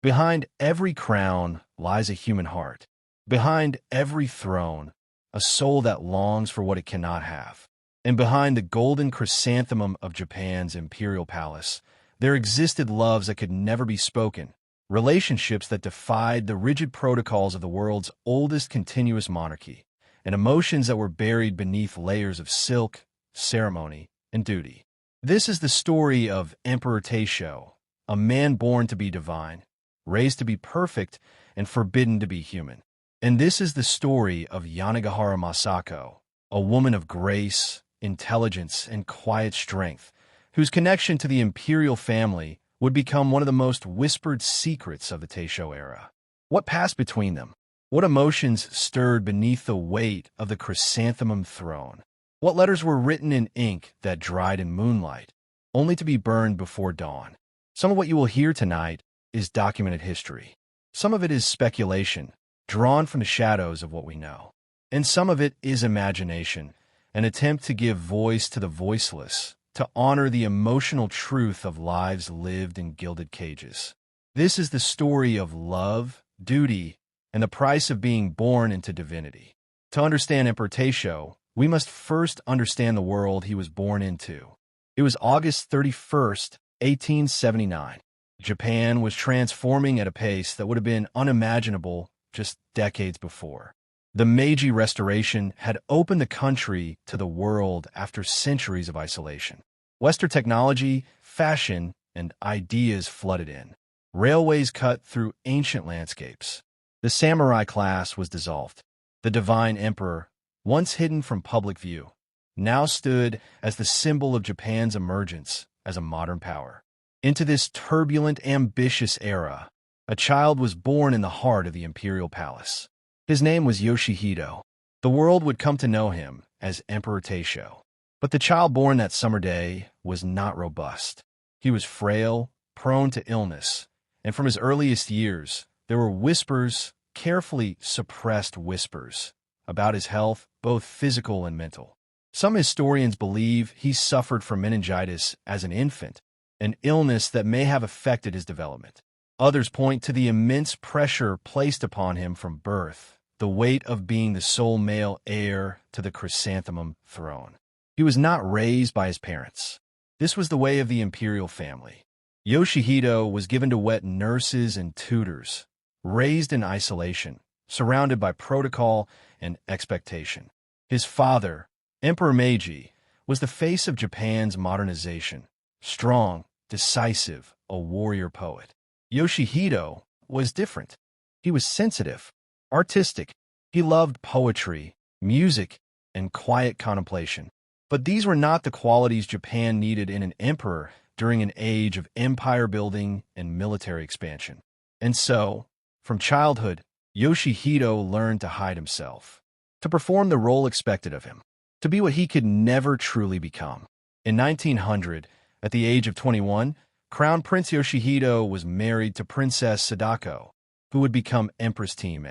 Behind every crown lies a human heart. Behind every throne, a soul that longs for what it cannot have. And behind the golden chrysanthemum of Japan's imperial palace, there existed loves that could never be spoken, relationships that defied the rigid protocols of the world's oldest continuous monarchy, and emotions that were buried beneath layers of silk, ceremony, and duty. This is the story of Emperor Taisho, a man born to be divine, raised to be perfect, and forbidden to be human. And this is the story of Yanagihara Masako, a woman of grace, intelligence, and quiet strength, whose connection to the imperial family would become one of the most whispered secrets of the Taisho era. What passed between them? What emotions stirred beneath the weight of the Chrysanthemum Throne? What letters were written in ink that dried in moonlight, only to be burned before dawn? Some of what you will hear tonight is documented history. Some of it is speculation, drawn from the shadows of what we know. And some of it is imagination, an attempt to give voice to the voiceless, to honor the emotional truth of lives lived in gilded cages. This is the story of love, duty, and the price of being born into divinity. To understand Emperor Taisho, we must first understand the world he was born into. It was August 31st, 1879. Japan was transforming at a pace that would have been unimaginable just decades before. The Meiji Restoration had opened the country to the world after centuries of isolation. Western technology, fashion, and ideas flooded in. Railways cut through ancient landscapes. The samurai class was dissolved. The divine emperor, once hidden from public view, now stood as the symbol of Japan's emergence as a modern power. Into this turbulent, ambitious era, a child was born in the heart of the imperial palace. His name was Yoshihito. The world would come to know him as Emperor Taisho. But the child born that summer day was not robust. He was frail, prone to illness, and from his earliest years, there were whispers, carefully suppressed whispers, about his health, both physical and mental. Some historians believe he suffered from meningitis as an infant, an illness that may have affected his development. Others point to the immense pressure placed upon him from birth, the weight of being the sole male heir to the Chrysanthemum Throne. He was not raised by his parents. This was the way of the imperial family. Yoshihito was given to wet nurses and tutors, raised in isolation, surrounded by protocol and expectation. His father, Emperor Meiji, was the face of Japan's modernization, strong, decisive, a warrior poet. Yoshihito was different. He was sensitive, artistic. He loved poetry, music, and quiet contemplation. But these were not the qualities Japan needed in an emperor during an age of empire building and military expansion. And so, from childhood, Yoshihito learned to hide himself, to perform the role expected of him, to be what he could never truly become. In 1900, at the age of 21, Crown Prince Yoshihito was married to Princess Sadako, who would become Empress Time.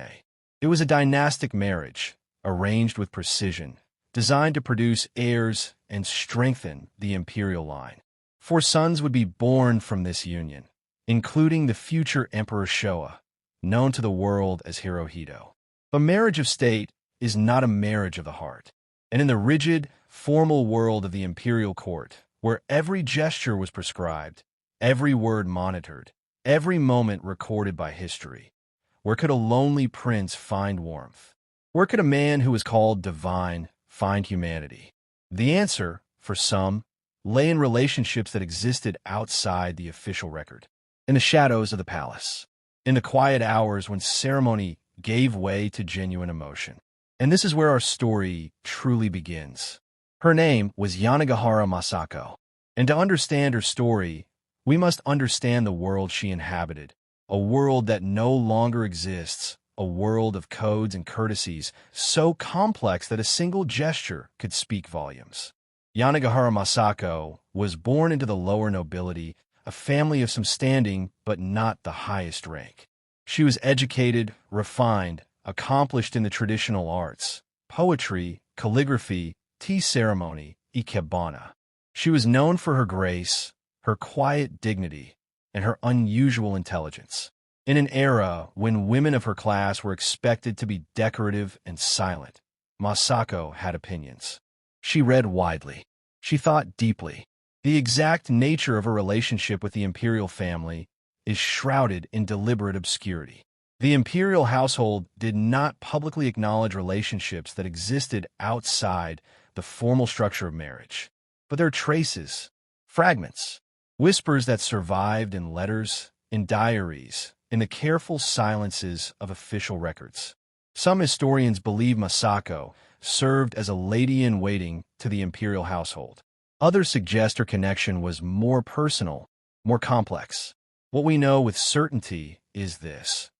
It was a dynastic marriage, arranged with precision, designed to produce heirs and strengthen the imperial line. 4 sons would be born from this union, including the future Emperor Showa, known to the world as Hirohito. A marriage of state is not a marriage of the heart. And in the rigid, formal world of the imperial court, where every gesture was prescribed, every word monitored, every moment recorded by history, where could a lonely prince find warmth? Where could a man who was called divine find humanity? The answer, for some, lay in relationships that existed outside the official record, in the shadows of the palace, in the quiet hours when ceremony gave way to genuine emotion. And this is where our story truly begins. Her name was Yanagihara Masako, and to understand her story, we must understand the world she inhabited, a world that no longer exists, a world of codes and courtesies so complex that a single gesture could speak volumes. Yanagihara Masako was born into the lower nobility, a family of some standing but not the highest rank. She was educated, refined, accomplished in the traditional arts, poetry, calligraphy, tea ceremony, ikebana. She was known for her grace, her quiet dignity, and her unusual intelligence. In an era when women of her class were expected to be decorative and silent, Masako had opinions. She read widely. She thought deeply. The exact nature of her relationship with the imperial family is shrouded in deliberate obscurity. The imperial household did not publicly acknowledge relationships that existed outside the formal structure of marriage. But there are traces, fragments, whispers that survived in letters, in diaries, in the careful silences of official records. Some historians believe Masako served as a lady-in-waiting to the imperial household. Others suggest her connection was more personal, more complex. What we know with certainty is this.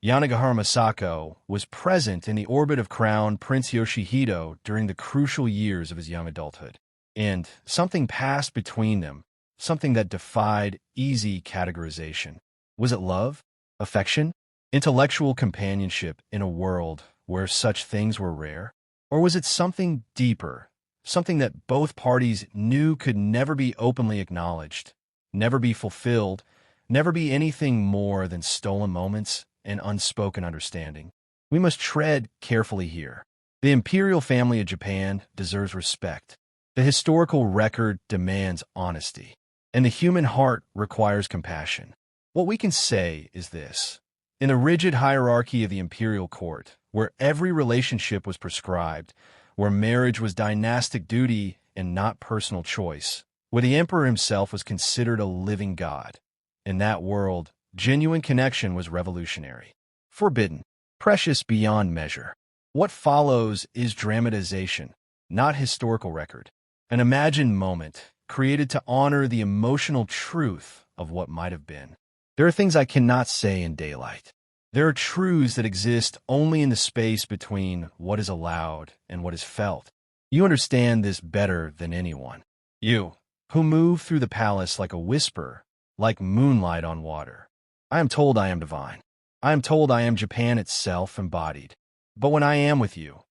Yanagihara Masako was present in the orbit of Crown Prince Yoshihito during the crucial years of his young adulthood. And something passed between them, something that defied easy categorization. Was it love? Affection? Intellectual companionship in a world where such things were rare? Or was it something deeper, something that both parties knew could never be openly acknowledged, never be fulfilled, never be anything more than stolen moments and unspoken understanding? We must tread carefully here. The imperial family of Japan deserves respect. The historical record demands honesty, and the human heart requires compassion. What we can say is this. In the rigid hierarchy of the imperial court, where every relationship was prescribed, where marriage was dynastic duty and not personal choice, where the emperor himself was considered a living god, in that world, genuine connection was revolutionary, forbidden, precious beyond measure. What follows is dramatization, not historical record, an imagined moment created to honor the emotional truth of what might have been. There are things I cannot say in daylight. There are truths that exist only in the space between what is allowed and what is felt. You understand this better than anyone. You, who move through the palace like a whisper, like moonlight on water. I am told I am divine. I am told I am Japan itself embodied. But when I am with you,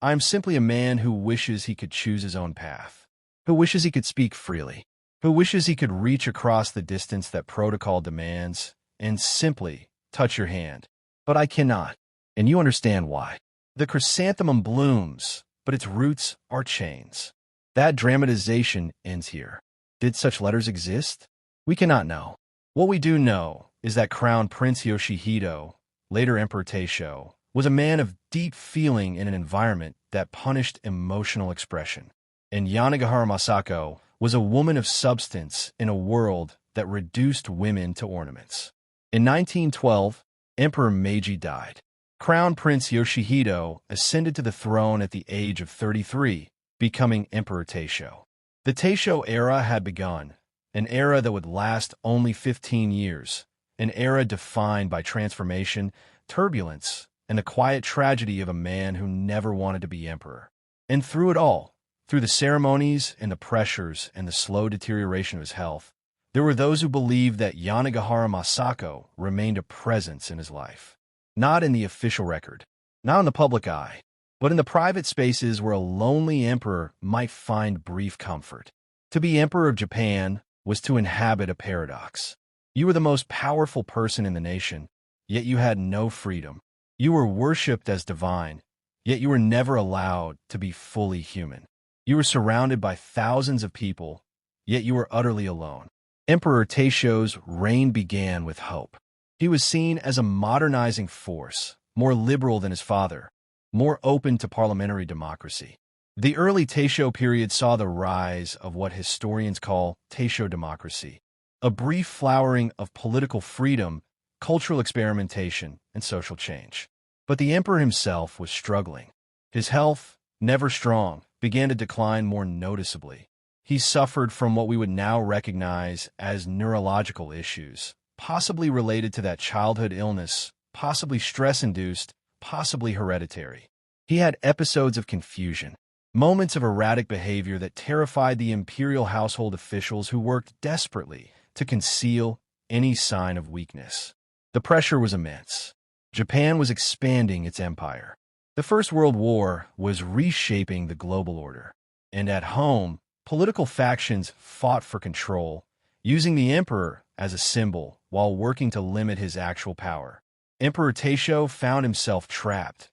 I am simply a man who wishes he could choose his own path, who wishes he could speak freely, who wishes he could reach across the distance that protocol demands and simply touch your hand. But I cannot, and you understand why. The chrysanthemum blooms, but its roots are chains. That dramatization ends here. Did such letters exist? We cannot know. What we do know is that Crown Prince Yoshihito, later Emperor Taisho, was a man of deep feeling in an environment that punished emotional expression. And Yanagihara Masako was a woman of substance in a world that reduced women to ornaments. In 1912, Emperor Meiji died. Crown Prince Yoshihito ascended to the throne at the age of 33, becoming Emperor Taisho. The Taisho era had begun, an era that would last only 15 years, an era defined by transformation, turbulence, and the quiet tragedy of a man who never wanted to be emperor. And through it all, through the ceremonies and the pressures and the slow deterioration of his health, there were those who believed that Yanagihara Masako remained a presence in his life. Not in the official record, not in the public eye, but in the private spaces where a lonely emperor might find brief comfort. To be emperor of Japan was to inhabit a paradox. You were the most powerful person in the nation, yet you had no freedom. You were worshipped as divine, yet you were never allowed to be fully human. You were surrounded by thousands of people, yet you were utterly alone. Emperor Taisho's reign began with hope. He was seen as a modernizing force, more liberal than his father, more open to parliamentary democracy. The early Taisho period saw the rise of what historians call Taisho democracy, a brief flowering of political freedom, cultural experimentation, and social change. But the emperor himself was struggling. His health, never strong, began to decline more noticeably. He suffered from what we would now recognize as neurological issues, possibly related to that childhood illness, possibly stress-induced, possibly hereditary. He had episodes of confusion, moments of erratic behavior that terrified the imperial household officials who worked desperately to conceal any sign of weakness. The pressure was immense. Japan was expanding its empire. The First World War was reshaping the global order. And at home, political factions fought for control, using the emperor as a symbol while working to limit his actual power. Emperor Taisho found himself trapped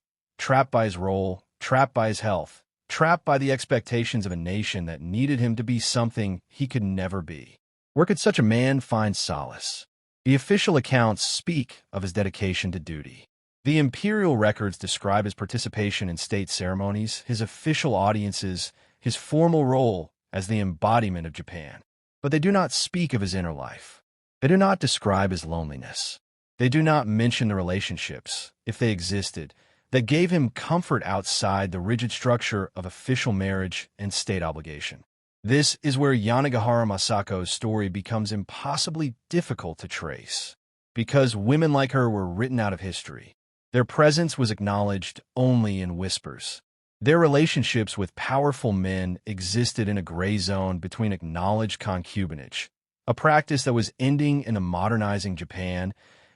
by his role, trapped by his health, trapped by the expectations of a nation that needed him to be something he could never be. Where could such a man find solace? The official accounts speak of his dedication to duty. The imperial records describe his participation in state ceremonies, his official audiences, his formal role as the embodiment of Japan. But they do not speak of his inner life. They do not describe his loneliness. They do not mention the relationships, if they existed, that gave him comfort outside the rigid structure of official marriage and state obligation. This is where Yanagihara Masako's story becomes impossibly difficult to trace, because women like her were written out of history. Their presence was acknowledged only in whispers. Their relationships with powerful men existed in a gray zone between acknowledged concubinage, a practice that was ending in a modernizing Japan,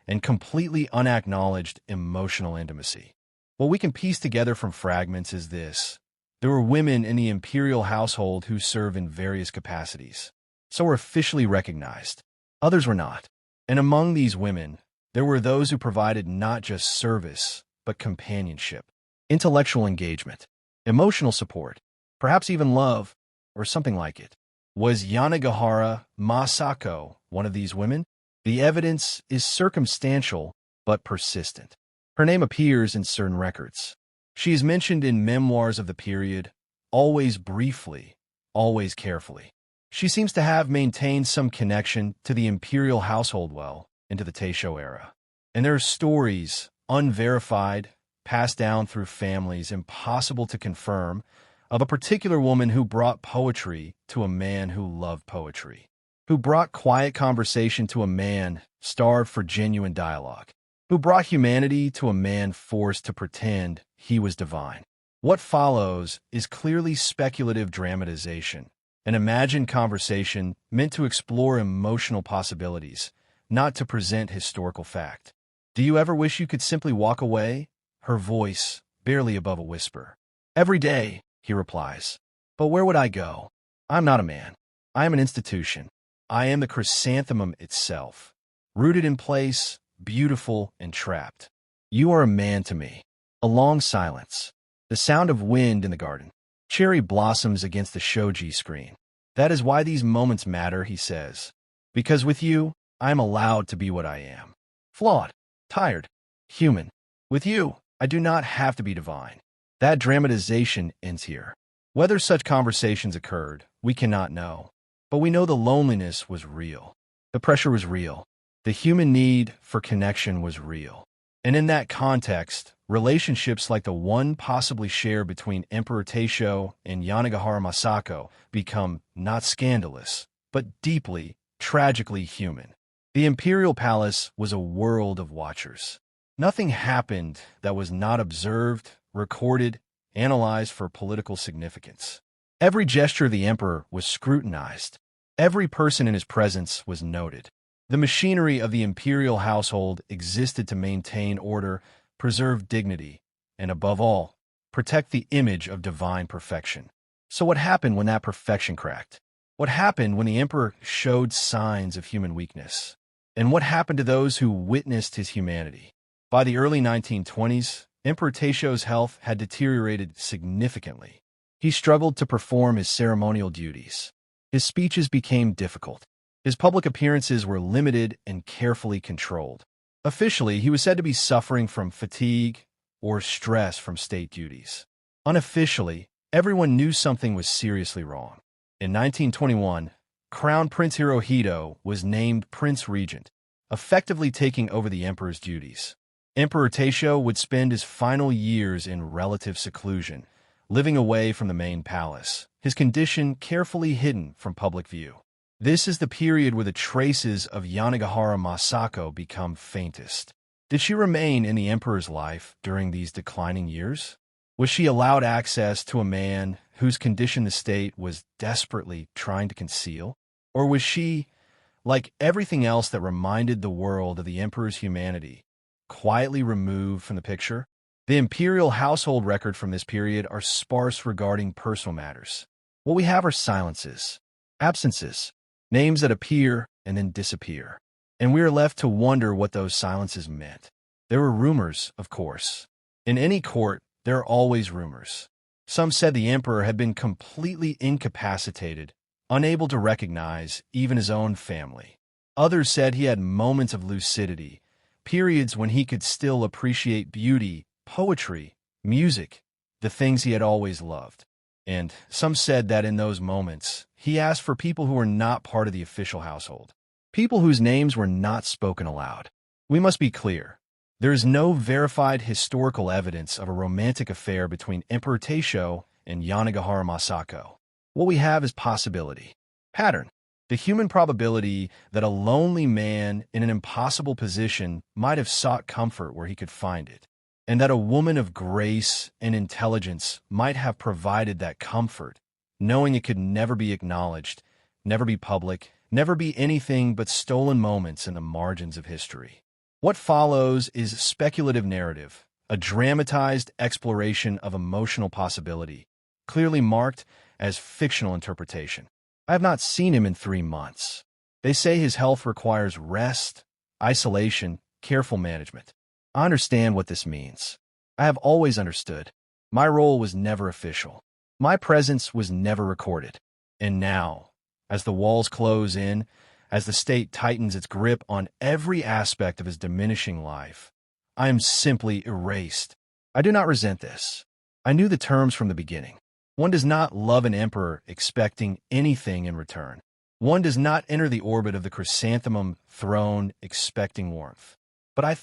and completely unacknowledged emotional intimacy. What we can piece together from fragments is this. There were women in the imperial household who served in various capacities. Some were officially recognized. Others were not. And among these women, there were those who provided not just service, but companionship, intellectual engagement, emotional support, perhaps even love, or something like it. Was Yanagihara Masako one of these women? The evidence is circumstantial, but persistent. Her name appears in certain records. She is mentioned in memoirs of the period, always briefly, always carefully. She seems to have maintained some connection to the imperial household well into the Taisho era. And there are stories, unverified, passed down through families, impossible to confirm, of a particular woman who brought poetry to a man who loved poetry, who brought quiet conversation to a man starved for genuine dialogue, who brought humanity to a man forced to pretend he was divine. What follows is clearly speculative dramatization, an imagined conversation meant to explore emotional possibilities, not to present historical fact. Do you ever wish you could simply walk away? Her voice, barely above a whisper. Every day, he replies. But where would I go? I'm not a man. I am an institution. I am the chrysanthemum itself, rooted in place, beautiful and trapped. You are a man to me. A long silence. The sound of wind in the garden. Cherry blossoms against the shoji screen. That is why these moments matter, he says. Because with you, I am allowed to be what I am. Flawed, tired, human. With you, I do not have to be divine. That dramatization ends here. Whether such conversations occurred, we cannot know. But we know the loneliness was real. The pressure was real. The human need for connection was real. And in that context, relationships like the one possibly shared between Emperor Taisho and Yanagihara Masako become not scandalous, but deeply, tragically human. The imperial palace was a world of watchers. Nothing happened that was not observed, recorded, analyzed for political significance. Every gesture of the emperor was scrutinized. Every person in his presence was noted. The machinery of the imperial household existed to maintain order, preserve dignity, and above all, protect the image of divine perfection. So what happened when that perfection cracked? What happened when the emperor showed signs of human weakness? And what happened to those who witnessed his humanity? By the early 1920s, Emperor Taisho's health had deteriorated significantly. He struggled to perform his ceremonial duties. His speeches became difficult. His public appearances were limited and carefully controlled. Officially, he was said to be suffering from fatigue or stress from state duties. Unofficially, everyone knew something was seriously wrong. In 1921, Crown Prince Hirohito was named Prince Regent, effectively taking over the emperor's duties. Emperor Taisho would spend his final years in relative seclusion, living away from the main palace, his condition carefully hidden from public view. This is the period where the traces of Yanagihara Masako become faintest. Did she remain in the emperor's life during these declining years? Was she allowed access to a man whose condition the state was desperately trying to conceal? Or was she, like everything else that reminded the world of the emperor's humanity, quietly removed from the picture? The imperial household record from this period are sparse regarding personal matters. What we have are silences, absences, names that appear and then disappear. And we are left to wonder what those silences meant. There were rumors, of course. In any court, there are always rumors. Some said the emperor had been completely incapacitated, unable to recognize even his own family. Others said he had moments of lucidity, periods when he could still appreciate beauty, poetry, music, the things he had always loved. And some said that in those moments, he asked for people who were not part of the official household, people whose names were not spoken aloud. We must be clear. There is no verified historical evidence of a romantic affair between Emperor Taisho and Yanagihara Masako. What we have is possibility. Pattern. The human probability that a lonely man in an impossible position might have sought comfort where he could find it, and that a woman of grace and intelligence might have provided that comfort, knowing it could never be acknowledged, never be public, never be anything but stolen moments in the margins of history. What follows is speculative narrative, a dramatized exploration of emotional possibility, clearly marked as fictional interpretation. I have not seen him in 3 months. They say his health requires rest, isolation, careful management. I understand what this means. I have always understood. My role was never official. My presence was never recorded. And now, as the walls close in, as the state tightens its grip on every aspect of his diminishing life, I am simply erased. I do not resent this. I knew the terms from the beginning. One does not love an emperor expecting anything in return. One does not enter the orbit of the Chrysanthemum Throne expecting warmth. But I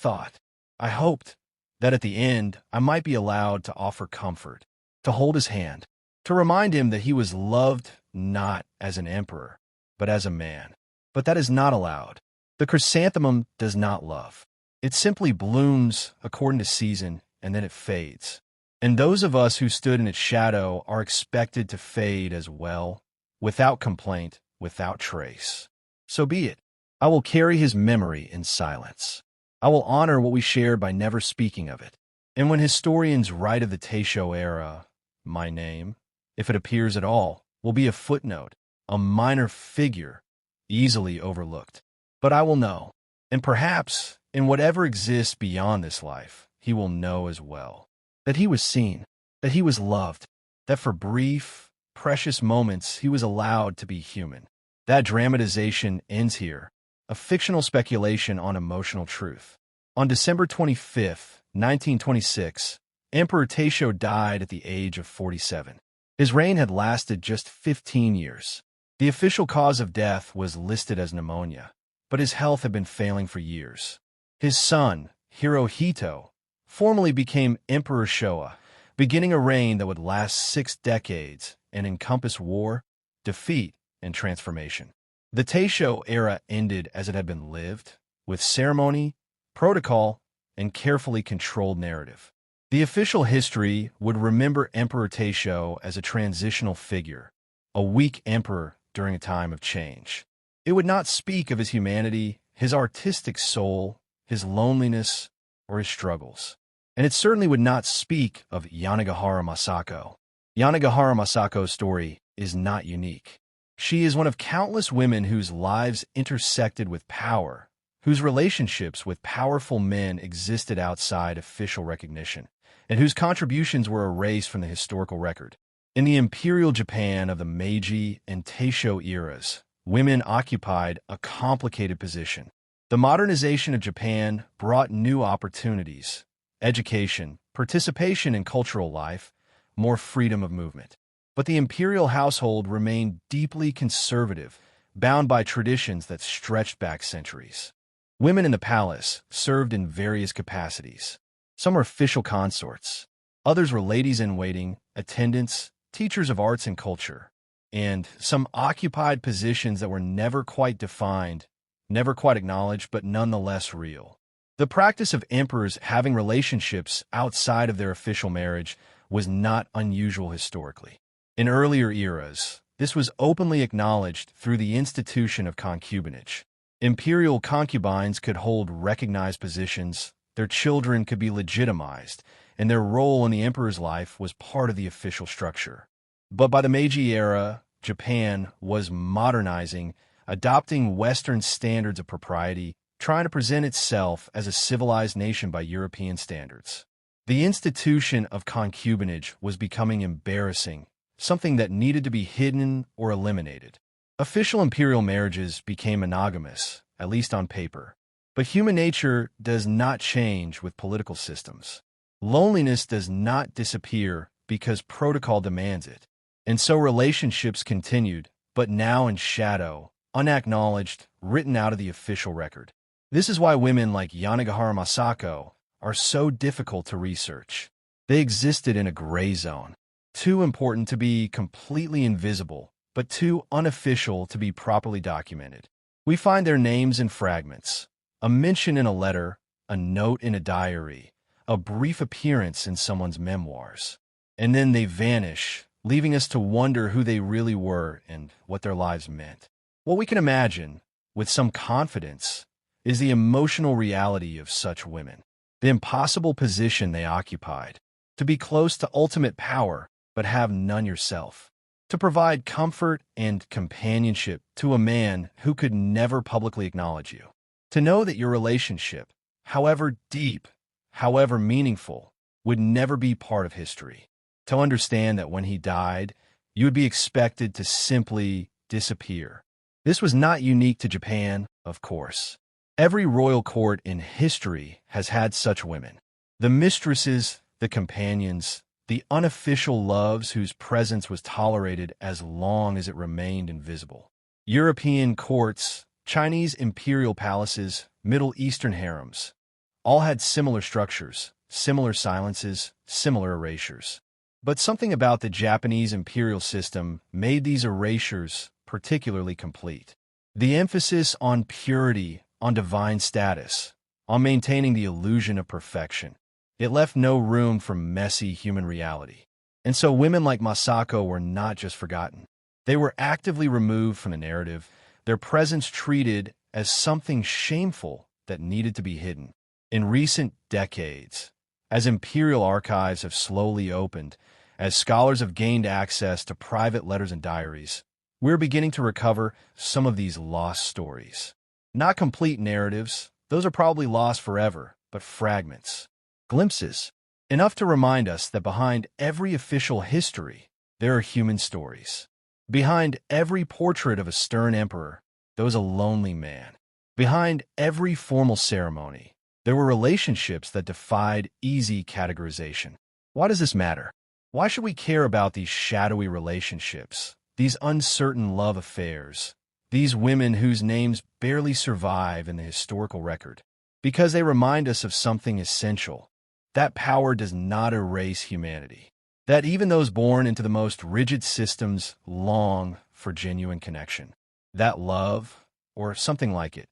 hoped, that at the end I might be allowed to offer comfort, to hold his hand, to remind him that he was loved not as an emperor, but as a man. But that is not allowed. The chrysanthemum does not love. It simply blooms according to season, and then it fades. And those of us who stood in its shadow are expected to fade as well, without complaint, without trace. So be it. I will carry his memory in silence. I will honor what we shared by never speaking of it. And when historians write of the Taisho era, my name, if it appears at all, will be a footnote, a minor figure, easily overlooked. But I will know, and perhaps, in whatever exists beyond this life, he will know as well. That he was seen, that he was loved, that for brief, precious moments he was allowed to be human. That dramatization ends here, a fictional speculation on emotional truth. On December 25th, 1926, Emperor Taisho died at the age of 47. His reign had lasted just 15 years. The official cause of death was listed as pneumonia, but his health had been failing for years. His son, Hirohito, formally became Emperor Showa, beginning a reign that would last 6 decades and encompass war, defeat, and transformation. The Taisho era ended as it had been lived, with ceremony, protocol, and carefully controlled narrative. The official history would remember Emperor Taisho as a transitional figure, a weak emperor during a time of change. It would not speak of his humanity, his artistic soul, his loneliness, or his struggles. And it certainly would not speak of Yanagihara Masako. Yanagihara Masako's story is not unique. She is one of countless women whose lives intersected with power, whose relationships with powerful men existed outside official recognition, and whose contributions were erased from the historical record. In the Imperial Japan of the Meiji and Taisho eras, women occupied a complicated position. The modernization of Japan brought new opportunities, education, participation in cultural life, more freedom of movement. But the imperial household remained deeply conservative, bound by traditions that stretched back centuries. Women in the palace served in various capacities. Some were official consorts. Others were ladies-in-waiting, attendants, teachers of arts and culture. And some occupied positions that were never quite defined, never quite acknowledged, but nonetheless real. The practice of emperors having relationships outside of their official marriage was not unusual historically. In earlier eras, this was openly acknowledged through the institution of concubinage. Imperial concubines could hold recognized positions, their children could be legitimized, and their role in the emperor's life was part of the official structure. But by the Meiji era, Japan was modernizing, adopting Western standards of propriety, trying to present itself as a civilized nation by European standards. The institution of concubinage was becoming embarrassing, something that needed to be hidden or eliminated. Official imperial marriages became monogamous, at least on paper. But human nature does not change with political systems. Loneliness does not disappear because protocol demands it. And so relationships continued, but now in shadow, unacknowledged, written out of the official record. This is why women like Yanagihara Masako are so difficult to research. They existed in a gray zone, too important to be completely invisible, but too unofficial to be properly documented. We find their names in fragments, a mention in a letter, a note in a diary, a brief appearance in someone's memoirs. And then they vanish, leaving us to wonder who they really were and what their lives meant. What we can imagine, with some confidence, is the emotional reality of such women, the impossible position they occupied, to be close to ultimate power but have none yourself, to provide comfort and companionship to a man who could never publicly acknowledge you, to know that your relationship, however deep, however meaningful, would never be part of history, to understand that when he died, you would be expected to simply disappear. This was not unique to Japan, of course. Every royal court in history has had such women. The mistresses, the companions, the unofficial loves whose presence was tolerated as long as it remained invisible. European courts, Chinese imperial palaces, Middle Eastern harems, all had similar structures, similar silences, similar erasures. But something about the Japanese imperial system made these erasures particularly complete. The emphasis on purity, on divine status, on maintaining the illusion of perfection. It left no room for messy human reality. And so women like Masako were not just forgotten. They were actively removed from the narrative, their presence treated as something shameful that needed to be hidden. In recent decades, as imperial archives have slowly opened, as scholars have gained access to private letters and diaries, we're beginning to recover some of these lost stories. Not complete narratives, those are probably lost forever, but fragments. Glimpses, enough to remind us that behind every official history, there are human stories. Behind every portrait of a stern emperor, there was a lonely man. Behind every formal ceremony, there were relationships that defied easy categorization. Why does this matter? Why should we care about these shadowy relationships, these uncertain love affairs, these women whose names barely survive in the historical record? Because they remind us of something essential. That power does not erase humanity. That even those born into the most rigid systems long for genuine connection. That love, or something like it,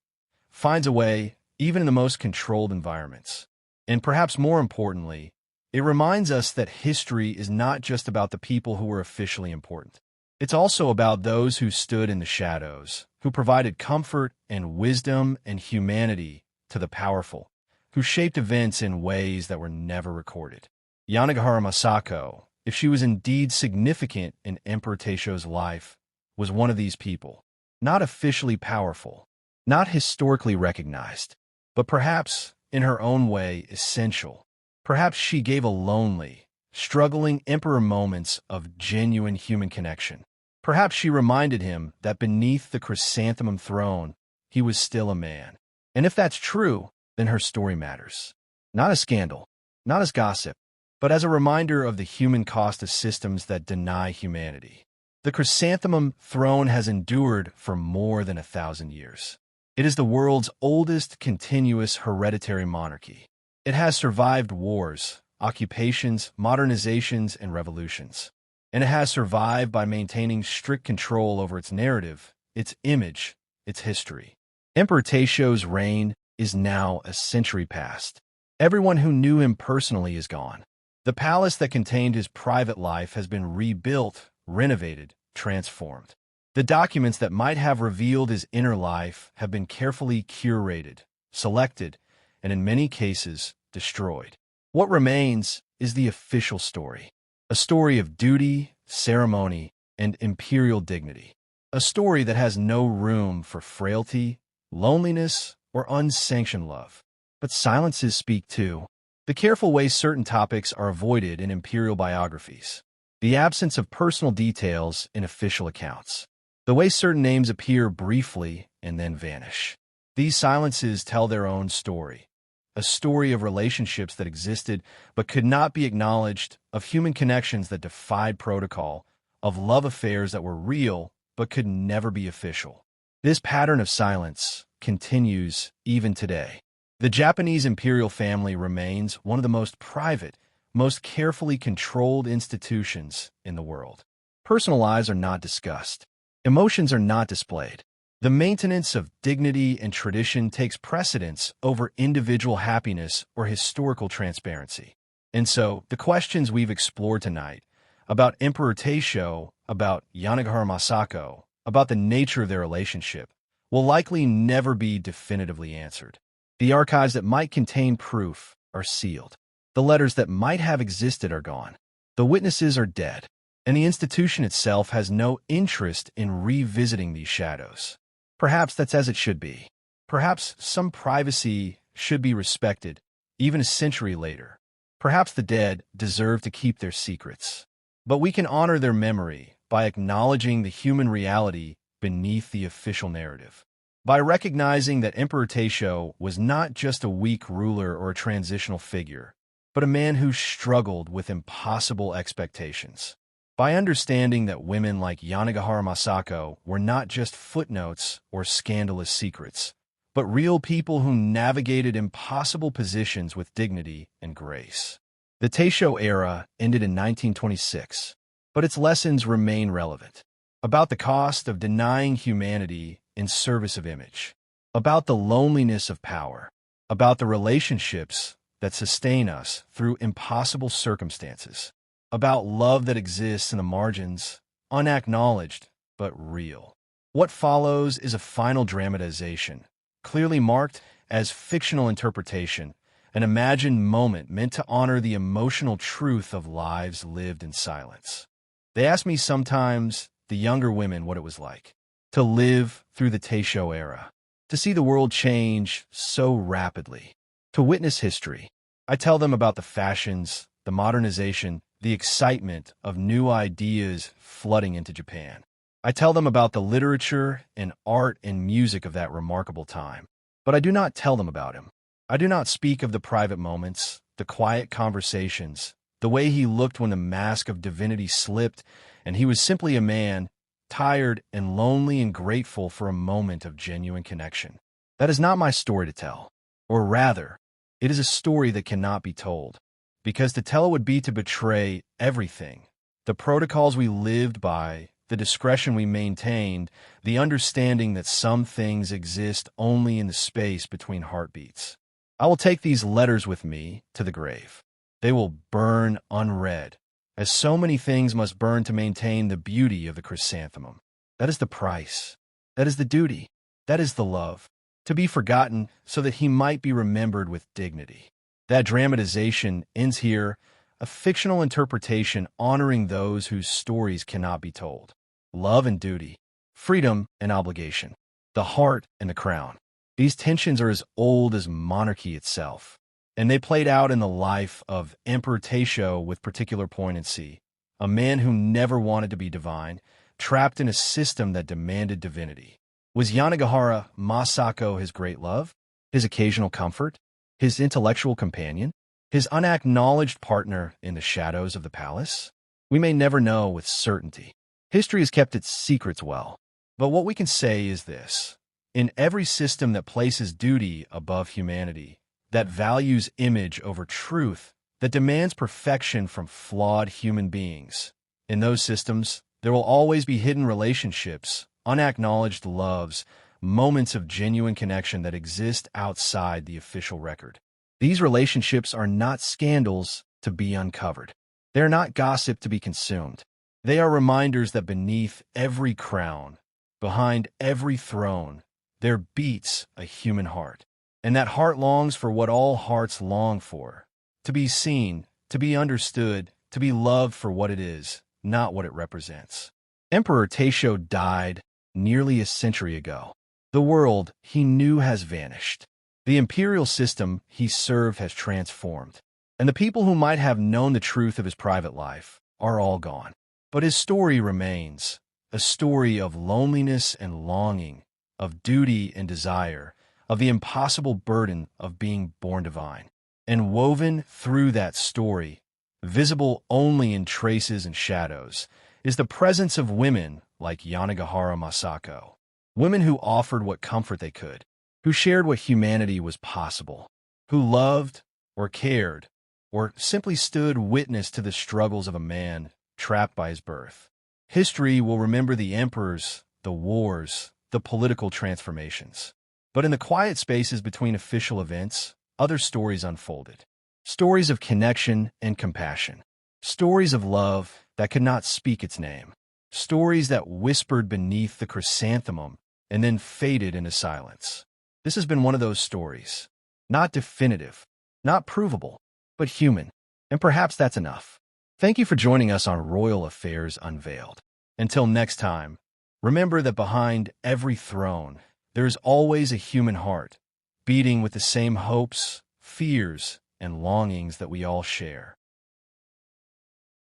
finds a way even in the most controlled environments. And perhaps more importantly, it reminds us that history is not just about the people who were officially important. It's also about those who stood in the shadows, who provided comfort and wisdom and humanity to the powerful, who shaped events in ways that were never recorded. Yanagihara Masako, if she was indeed significant in Emperor Taisho's life, was one of these people. Not officially powerful, not historically recognized, but perhaps, in her own way, essential. Perhaps she gave a lonely, struggling emperor moments of genuine human connection. Perhaps she reminded him that beneath the Chrysanthemum Throne, he was still a man. And if that's true, then her story matters. Not as scandal, not as gossip, but as a reminder of the human cost of systems that deny humanity. The Chrysanthemum Throne has endured for more than 1,000 years. It is the world's oldest continuous hereditary monarchy. It has survived wars, occupations, modernizations, and revolutions. And it has survived by maintaining strict control over its narrative, its image, its history. Emperor Taisho's reign is now a century past. Everyone who knew him personally is gone. The palace that contained his private life has been rebuilt, renovated, transformed. The documents that might have revealed his inner life have been carefully curated, selected, and in many cases, destroyed. What remains is the official story, a story of duty, ceremony, and imperial dignity. A story that has no room for frailty, loneliness, or unsanctioned love. But silences speak too. The careful way certain topics are avoided in imperial biographies. The absence of personal details in official accounts. The way certain names appear briefly and then vanish. These silences tell their own story. A story of relationships that existed but could not be acknowledged, of human connections that defied protocol, of love affairs that were real but could never be official. This pattern of silence continues even today. The Japanese imperial family remains one of the most private, most carefully controlled institutions in the world. Personal lives are not discussed. Emotions are not displayed. The maintenance of dignity and tradition takes precedence over individual happiness or historical transparency. And so, the questions we've explored tonight about Emperor Taisho, about Yanagihara Masako, about the nature of their relationship, will likely never be definitively answered. The archives that might contain proof are sealed. The letters that might have existed are gone. The witnesses are dead, and the institution itself has no interest in revisiting these shadows. Perhaps that's as it should be. Perhaps some privacy should be respected, even a century later. Perhaps the dead deserve to keep their secrets. But we can honor their memory by acknowledging the human reality beneath the official narrative. By recognizing that Emperor Taisho was not just a weak ruler or a transitional figure, but a man who struggled with impossible expectations. By understanding that women like Yanagihara Masako were not just footnotes or scandalous secrets, but real people who navigated impossible positions with dignity and grace. The Taisho era ended in 1926, but its lessons remain relevant. About the cost of denying humanity in service of image. About the loneliness of power. About the relationships that sustain us through impossible circumstances. About love that exists in the margins, unacknowledged but real. What follows is a final dramatization, clearly marked as fictional interpretation, an imagined moment meant to honor the emotional truth of lives lived in silence. They ask me sometimes, the younger women, what it was like to live through the Taisho era, to see the world change so rapidly, to witness history. I tell them about the fashions, the modernization, the excitement of new ideas flooding into Japan. I tell them about the literature and art and music of that remarkable time. But I do not tell them about him. I do not speak of the private moments, the quiet conversations, the way he looked when the mask of divinity slipped, and he was simply a man, tired and lonely and grateful for a moment of genuine connection. That is not my story to tell. Or rather, it is a story that cannot be told. Because to tell it would be to betray everything. The protocols we lived by, the discretion we maintained, the understanding that some things exist only in the space between heartbeats. I will take these letters with me to the grave. They will burn unread, as so many things must burn to maintain the beauty of the chrysanthemum. That is the price. That is the duty. That is the love. To be forgotten so that he might be remembered with dignity. That dramatization ends here, a fictional interpretation honoring those whose stories cannot be told. Love and duty, freedom and obligation, the heart and the crown. These tensions are as old as monarchy itself, and they played out in the life of Emperor Taisho with particular poignancy, a man who never wanted to be divine, trapped in a system that demanded divinity. Was Yanagihara Masako his great love, his occasional comfort, his intellectual companion, his unacknowledged partner in the shadows of the palace? We may never know with certainty. History has kept its secrets well. But what we can say is this. In every system that places duty above humanity, that values image over truth, that demands perfection from flawed human beings, in those systems, there will always be hidden relationships, unacknowledged loves, moments of genuine connection that exist outside the official record. These relationships are not scandals to be uncovered. They are not gossip to be consumed. They are reminders that beneath every crown, behind every throne, there beats a human heart. And that heart longs for what all hearts long for, to be seen, to be understood, to be loved for what it is, not what it represents. Emperor Taisho died nearly a century ago. The world he knew has vanished. The imperial system he served has transformed. And the people who might have known the truth of his private life are all gone. But his story remains, a story of loneliness and longing, of duty and desire, of the impossible burden of being born divine. And woven through that story, visible only in traces and shadows, is the presence of women like Yanagihara Masako. Women who offered what comfort they could, who shared what humanity was possible, who loved or cared, or simply stood witness to the struggles of a man trapped by his birth. History will remember the emperors, the wars, the political transformations. But in the quiet spaces between official events, other stories unfolded. Stories of connection and compassion. Stories of love that could not speak its name. Stories that whispered beneath the chrysanthemum and then faded into silence. This has been one of those stories. Not definitive, not provable, but human. And perhaps that's enough. Thank you for joining us on Royal Affairs Unveiled. Until next time, remember that behind every throne, there is always a human heart, beating with the same hopes, fears, and longings that we all share.